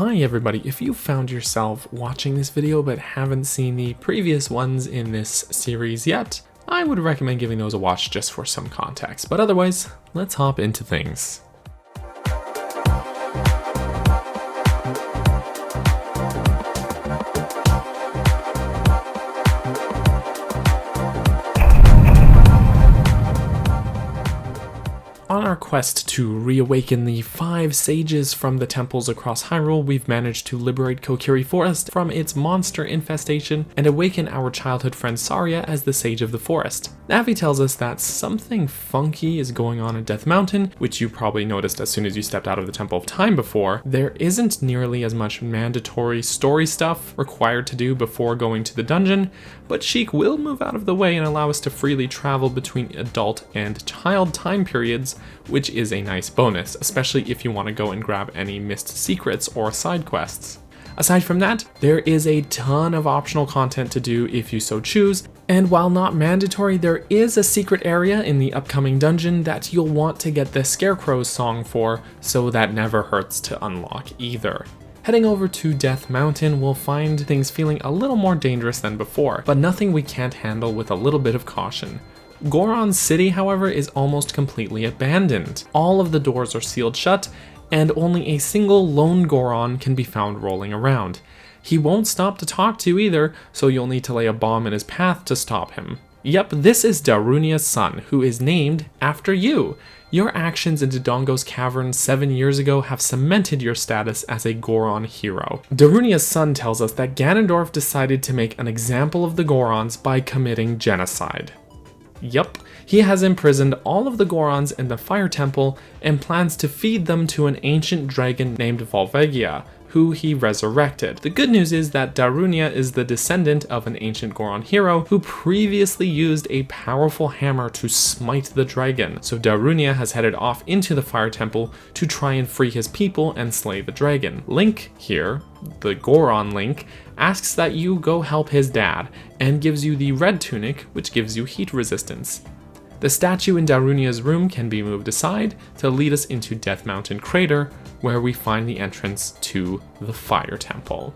Hi everybody, if you found yourself watching this video but haven't seen the previous ones in this series yet, I would recommend giving those a watch just for some context, but otherwise, let's hop into things. On our quest to reawaken the 5 sages from the temples across Hyrule, we've managed to liberate Kokiri Forest from its monster infestation and awaken our childhood friend Saria as the sage of the forest. Navi tells us that something funky is going on in Death Mountain, which you probably noticed as soon as you stepped out of the Temple of Time before. There isn't nearly as much mandatory story stuff required to do before going to the dungeon, but Sheik will move out of the way and allow us to freely travel between adult and child time periods, which is a nice bonus, especially if you want to go and grab any missed secrets or side quests. Aside from that, there is a ton of optional content to do if you so choose, and while not mandatory, there is a secret area in the upcoming dungeon that you'll want to get the Scarecrow's song for, so that never hurts to unlock either. Heading over to Death Mountain, we'll find things feeling a little more dangerous than before, but nothing we can't handle with a little bit of caution. Goron City, however, is almost completely abandoned. All of the doors are sealed shut, and only a single lone Goron can be found rolling around. He won't stop to talk to you either, so you'll need to lay a bomb in his path to stop him. Yep, this is Darunia's son, who is named after you. Your actions in Dodongo's cavern 7 years ago have cemented your status as a Goron hero. Darunia's son tells us that Ganondorf decided to make an example of the Gorons by committing genocide. Yup, he has imprisoned all of the Gorons in the Fire Temple and plans to feed them to an ancient dragon named Volvagia, who he resurrected. The good news is that Darunia is the descendant of an ancient Goron hero who previously used a powerful hammer to smite the dragon, so Darunia has headed off into the Fire Temple to try and free his people and slay the dragon. Link here, the Goron Link, asks that you go help his dad, and gives you the red tunic, which gives you heat resistance. The statue in Darunia's room can be moved aside to lead us into Death Mountain Crater, where we find the entrance to the Fire Temple.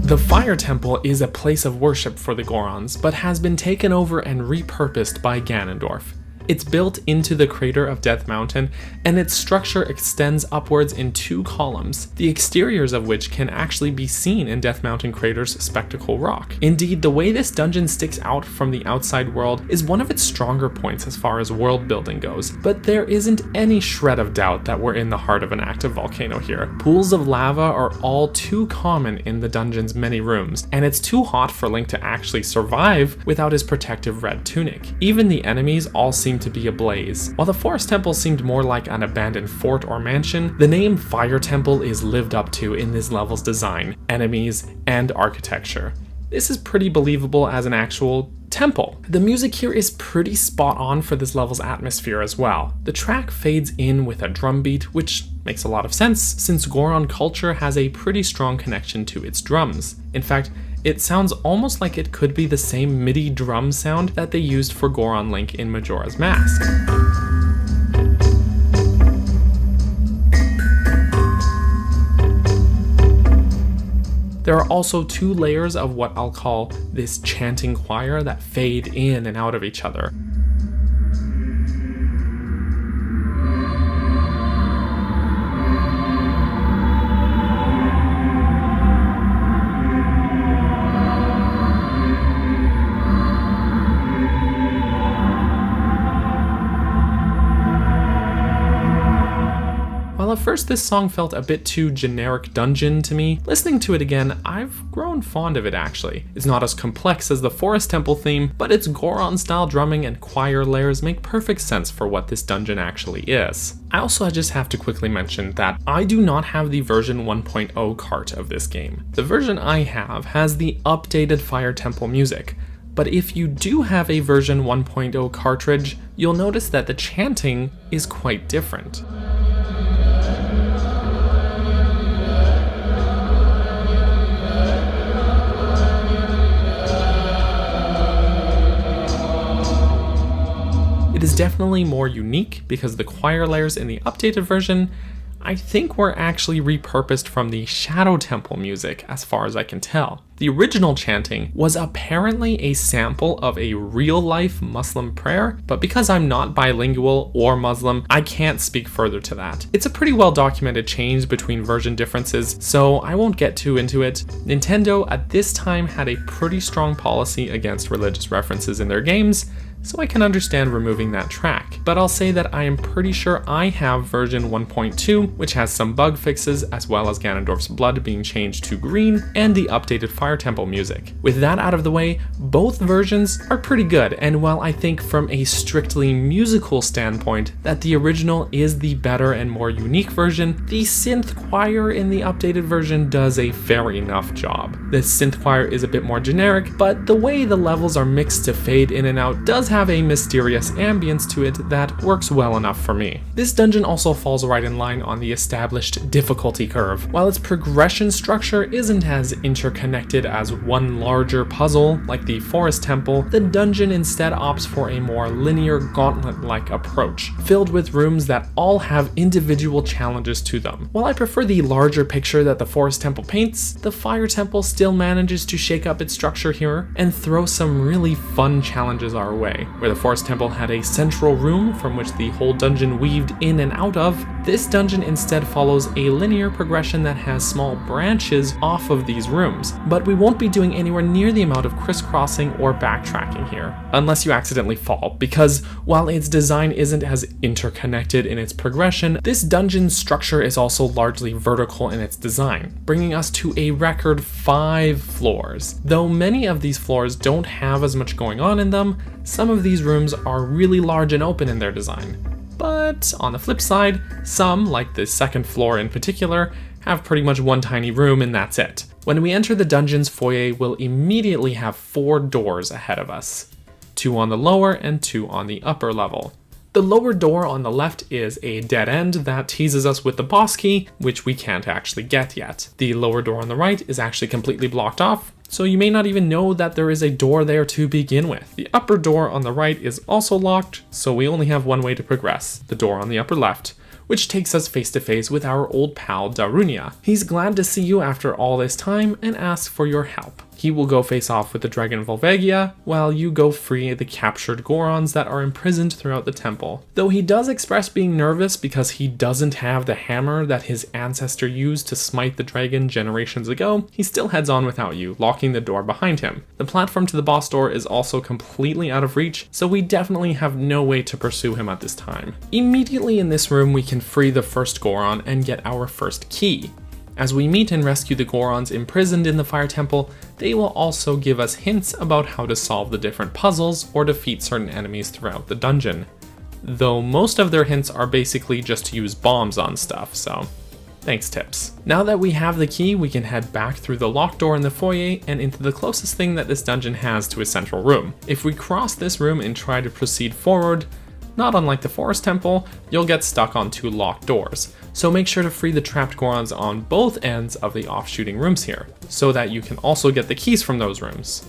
The Fire Temple is a place of worship for the Gorons, but has been taken over and repurposed by Ganondorf. It's built into the crater of Death Mountain, and its structure extends upwards in 2 columns, the exteriors of which can actually be seen in Death Mountain Crater's Spectacle Rock. Indeed, the way this dungeon sticks out from the outside world is one of its stronger points as far as world building goes, but there isn't any shred of doubt that we're in the heart of an active volcano here. Pools of lava are all too common in the dungeon's many rooms, and it's too hot for Link to actually survive without his protective red tunic. Even the enemies all seem to be ablaze. While the Forest Temple seemed more like an abandoned fort or mansion, the name Fire Temple is lived up to in this level's design, enemies, and architecture. This is pretty believable as an actual temple. The music here is pretty spot on for this level's atmosphere as well. The track fades in with a drum beat, which makes a lot of sense since Goron culture has a pretty strong connection to its drums. In fact, it sounds almost like it could be the same MIDI drum sound that they used for Goron Link in Majora's Mask. There are also 2 layers of what I'll call this chanting choir that fade in and out of each other. While at first this song felt a bit too generic dungeon to me, listening to it again, I've grown fond of it actually. It's not as complex as the Forest Temple theme, but its Goron-style drumming and choir layers make perfect sense for what this dungeon actually is. I also just have to quickly mention that I do not have the version 1.0 cart of this game. The version I have has the updated Fire Temple music. But if you do have a version 1.0 cartridge, you'll notice that the chanting is quite different. It is definitely more unique because the choir layers in the updated version, I think, were actually repurposed from the Shadow Temple music, as far as I can tell. The original chanting was apparently a sample of a real-life Muslim prayer, but because I'm not bilingual or Muslim, I can't speak further to that. It's a pretty well-documented change between version differences, so I won't get too into it. Nintendo at this time had a pretty strong policy against religious references in their games, so I can understand removing that track. But I'll say that I am pretty sure I have version 1.2, which has some bug fixes, as well as Ganondorf's blood being changed to green, and the updated Fire Temple music. With that out of the way, both versions are pretty good, and while I think from a strictly musical standpoint that the original is the better and more unique version, the synth choir in the updated version does a fair enough job. The synth choir is a bit more generic, but the way the levels are mixed to fade in and out does have a mysterious ambience to it that works well enough for me. This dungeon also falls right in line on the established difficulty curve. While its progression structure isn't as interconnected as one larger puzzle like the Forest Temple, the dungeon instead opts for a more linear gauntlet-like approach, filled with rooms that all have individual challenges to them. While I prefer the larger picture that the Forest Temple paints, the Fire Temple still manages to shake up its structure here and throw some really fun challenges our way. Where the Forest Temple had a central room from which the whole dungeon weaved in and out of, this dungeon instead follows a linear progression that has small branches off of these rooms, but we won't be doing anywhere near the amount of crisscrossing or backtracking here, unless you accidentally fall, because while its design isn't as interconnected in its progression, this dungeon's structure is also largely vertical in its design, bringing us to a record 5 floors. Though many of these floors don't have as much going on in them, some of these rooms are really large and open in their design. But on the flip side, some, like the second floor in particular, have pretty much one tiny room and that's it. When we enter the dungeon's foyer, we'll immediately have 4 doors ahead of us. 2 on the lower and 2 on the upper level. The lower door on the left is a dead end that teases us with the boss key, which we can't actually get yet. The lower door on the right is actually completely blocked off, so you may not even know that there is a door there to begin with. The upper door on the right is also locked, so we only have one way to progress, the door on the upper left, which takes us face to face with our old pal Darunia. He's glad to see you after all this time and asks for your help. He will go face off with the dragon Volvagia, while you go free the captured Gorons that are imprisoned throughout the temple. Though he does express being nervous because he doesn't have the hammer that his ancestor used to smite the dragon generations ago, he still heads on without you, locking the door behind him. The platform to the boss door is also completely out of reach, so we definitely have no way to pursue him at this time. Immediately in this room we can free the first Goron and get our first key. As we meet and rescue the Gorons imprisoned in the Fire Temple, they will also give us hints about how to solve the different puzzles or defeat certain enemies throughout the dungeon. Though most of their hints are basically just to use bombs on stuff, so thanks tips. Now that we have the key, we can head back through the locked door in the foyer and into the closest thing that this dungeon has to a central room. If we cross this room and try to proceed forward, not unlike the Forest Temple, you'll get stuck on 2 locked doors, so make sure to free the trapped Gorons on both ends of the off-shooting rooms here, so that you can also get the keys from those rooms.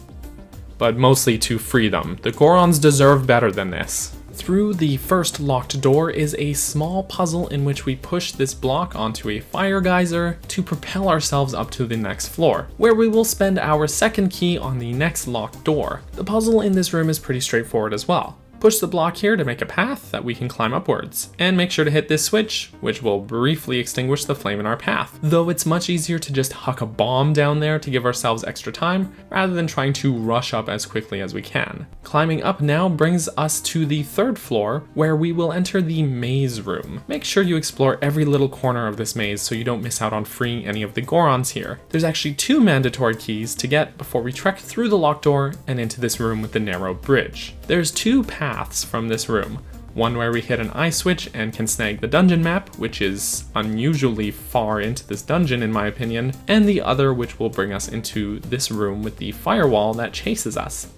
But mostly to free them. The Gorons deserve better than this. Through the first locked door is a small puzzle in which we push this block onto a fire geyser to propel ourselves up to the next floor, where we will spend our second key on the next locked door. The puzzle in this room is pretty straightforward as well. Push the block here to make a path that we can climb upwards, and make sure to hit this switch, which will briefly extinguish the flame in our path. Though it's much easier to just huck a bomb down there to give ourselves extra time, rather than trying to rush up as quickly as we can. Climbing up now brings us to the 3rd floor, where we will enter the maze room. Make sure you explore every little corner of this maze so you don't miss out on freeing any of the Gorons here. There's actually 2 mandatory keys to get before we trek through the locked door and into this room with the narrow bridge. There's 2 paths from this room. One where we hit an eye switch and can snag the dungeon map, which is unusually far into this dungeon in my opinion, and the other which will bring us into this room with the firewall that chases us.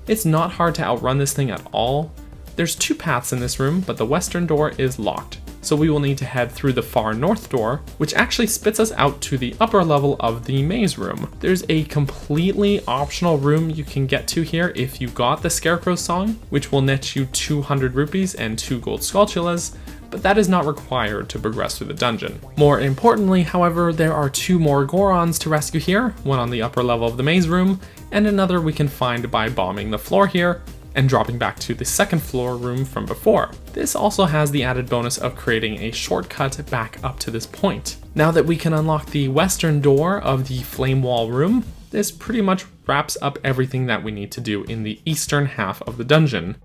It's not hard to outrun this thing at all. There's 2 paths in this room, but the western door is locked, so we will need to head through the far north door, which actually spits us out to the upper level of the maze room. There's a completely optional room you can get to here if you got the Scarecrow song, which will net you 200 rupees and 2 gold skulltulas, but that is not required to progress through the dungeon. More importantly, however, there are 2 more Gorons to rescue here, one on the upper level of the maze room, and another we can find by bombing the floor here, and dropping back to the second floor room from before. This also has the added bonus of creating a shortcut back up to this point. Now that we can unlock the western door of the flame wall room, this pretty much wraps up everything that we need to do in the eastern half of the dungeon.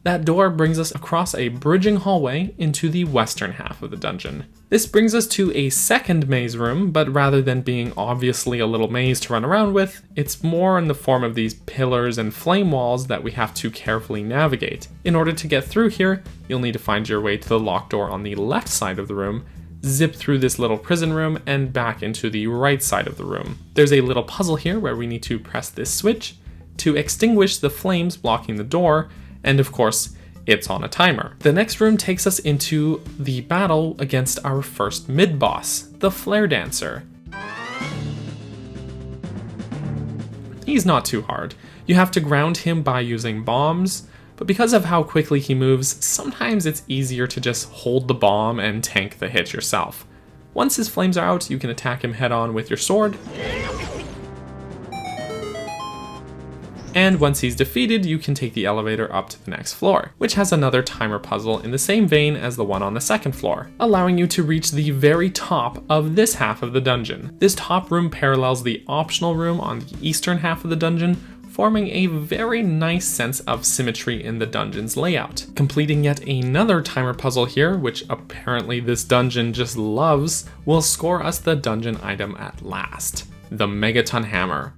That door brings us across a bridging hallway into the western half of the dungeon. This brings us to a second maze room, but rather than being obviously a little maze to run around with, it's more in the form of these pillars and flame walls that we have to carefully navigate. In order to get through here, you'll need to find your way to the locked door on the left side of the room, zip through this little prison room, and back into the right side of the room. There's a little puzzle here where we need to press this switch to extinguish the flames blocking the door, and of course, it's on a timer. The next room takes us into the battle against our first mid-boss, the Flare Dancer. He's not too hard. You have to ground him by using bombs, but because of how quickly he moves, sometimes it's easier to just hold the bomb and tank the hit yourself. Once his flames are out, you can attack him head-on with your sword. And once he's defeated, you can take the elevator up to the next floor, which has another timer puzzle in the same vein as the one on the second floor, allowing you to reach the very top of this half of the dungeon. This top room parallels the optional room on the eastern half of the dungeon, forming a very nice sense of symmetry in the dungeon's layout. Completing yet another timer puzzle here, which apparently this dungeon just loves, will score us the dungeon item at last, the Megaton Hammer.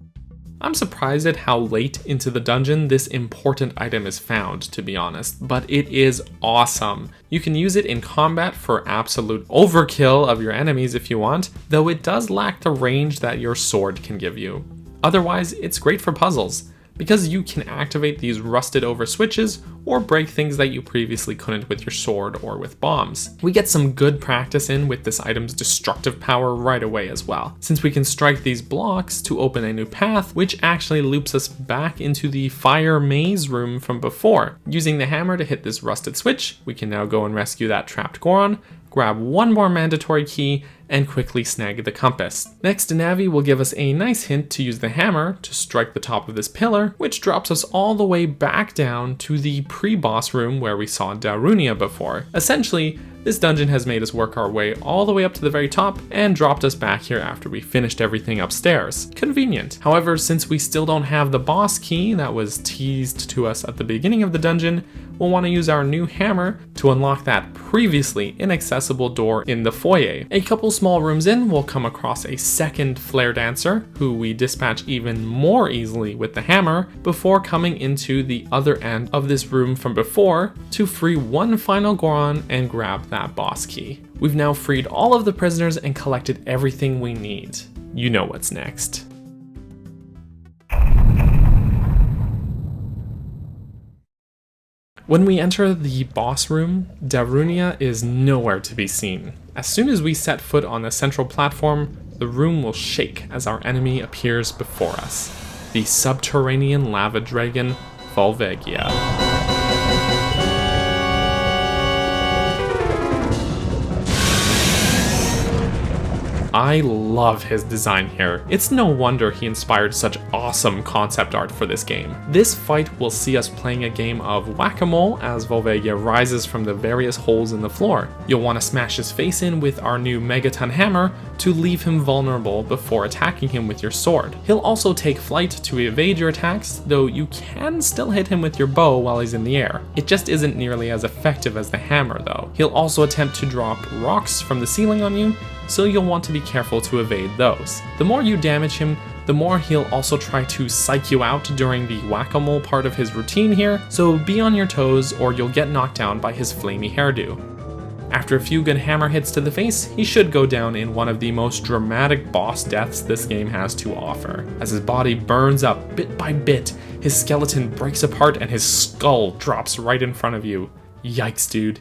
I'm surprised at how late into the dungeon this important item is found, to be honest, but it is awesome. You can use it in combat for absolute overkill of your enemies if you want, though it does lack the range that your sword can give you. Otherwise, it's great for puzzles, because you can activate these rusted over switches or break things that you previously couldn't with your sword or with bombs. We get some good practice in with this item's destructive power right away as well, since we can strike these blocks to open a new path, which actually loops us back into the fire maze room from before. Using the hammer to hit this rusted switch, we can now go and rescue that trapped Goron, grab one more mandatory key, and quickly snag the compass. Next, Navi will give us a nice hint to use the hammer to strike the top of this pillar, which drops us all the way back down to the pre-boss room where we saw Darunia before. Essentially, this dungeon has made us work our way all the way up to the very top and dropped us back here after we finished everything upstairs. Convenient. However, since we still don't have the boss key that was teased to us at the beginning of the dungeon, we'll want to use our new hammer to unlock that previously inaccessible door in the foyer. A couple small rooms in, we'll come across a second Flare Dancer, who we dispatch even more easily with the hammer, before coming into the other end of this room from before to free one final Goron and grab that boss key. We've now freed all of the prisoners and collected everything we need. You know what's next. When we enter the boss room, Darunia is nowhere to be seen. As soon as we set foot on the central platform, the room will shake as our enemy appears before us, the subterranean lava dragon, Volvagia. I love his design here. It's no wonder he inspired such awesome concept art for this game. This fight will see us playing a game of whack-a-mole as Volvagia rises from the various holes in the floor. You'll want to smash his face in with our new Megaton Hammer to leave him vulnerable before attacking him with your sword. He'll also take flight to evade your attacks, though you can still hit him with your bow while he's in the air. It just isn't nearly as effective as the hammer though. He'll also attempt to drop rocks from the ceiling on you, so you'll want to be careful to evade those. The more you damage him, the more he'll also try to psych you out during the whack-a-mole part of his routine here, so be on your toes or you'll get knocked down by his flamey hairdo. After a few good hammer hits to the face, he should go down in one of the most dramatic boss deaths this game has to offer, as his body burns up bit by bit his skeleton breaks apart and his skull drops right in front of you. Yikes, dude.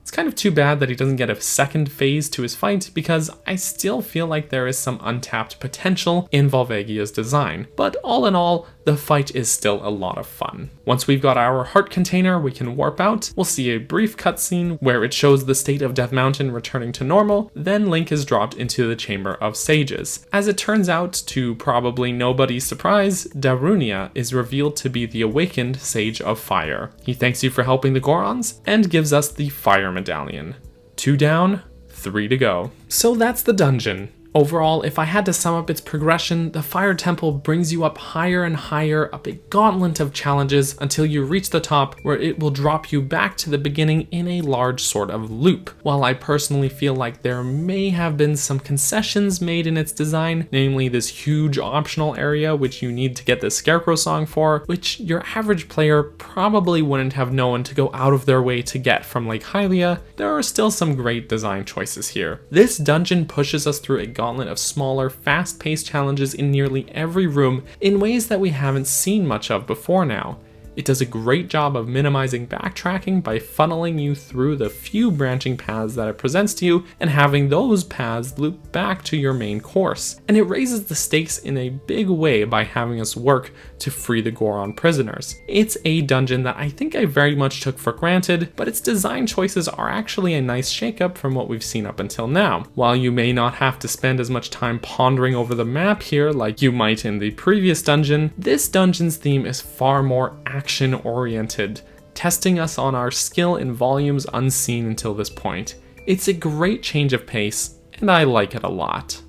It's kind of too bad that he doesn't get a second phase to his fight, because I still feel like there is some untapped potential in Volvagia's design. But all in all, the fight is still a lot of fun. Once we've got our heart container, we can warp out. We'll see a brief cutscene where it shows the state of Death Mountain returning to normal, then Link is dropped into the Chamber of Sages. As it turns out, to probably nobody's surprise, Darunia is revealed to be the awakened Sage of Fire. He thanks you for helping the Gorons, and gives us the Fire Medallion. 2 down, 3 to go. So that's the dungeon. Overall, if I had to sum up its progression, the Fire Temple brings you up higher and higher up a gauntlet of challenges until you reach the top, where it will drop you back to the beginning in a large sort of loop. While I personally feel like there may have been some concessions made in its design, namely this huge optional area which you need to get the Scarecrow song for, which your average player probably wouldn't have known to go out of their way to get from Lake Hylia, there are still some great design choices here. This dungeon pushes us through a gauntlet of smaller, fast-paced challenges in nearly every room in ways that we haven't seen much of before now. It does a great job of minimizing backtracking by funneling you through the few branching paths that it presents to you and having those paths loop back to your main course. And it raises the stakes in a big way by having us work to free the Goron prisoners. It's a dungeon that I think I very much took for granted, but its design choices are actually a nice shakeup from what we've seen up until now. While you may not have to spend as much time pondering over the map here like you might in the previous dungeon, this dungeon's theme is far more action-oriented, testing us on our skill in volumes unseen until this point. It's a great change of pace, and I like it a lot.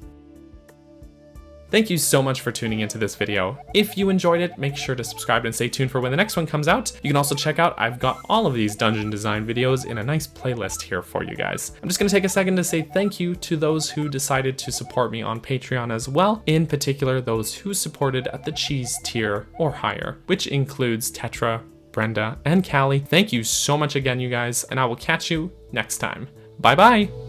Thank you so much for tuning into this video. If you enjoyed it, make sure to subscribe and stay tuned for when the next one comes out. You can also check out, I've got all of these dungeon design videos in a nice playlist here for you guys. I'm just gonna take a second to say thank you to those who decided to support me on Patreon as well, in particular those who supported at the cheese tier or higher, which includes Tetra, Brenda, and Callie. Thank you so much again, you guys, and I will catch you next time. Bye bye!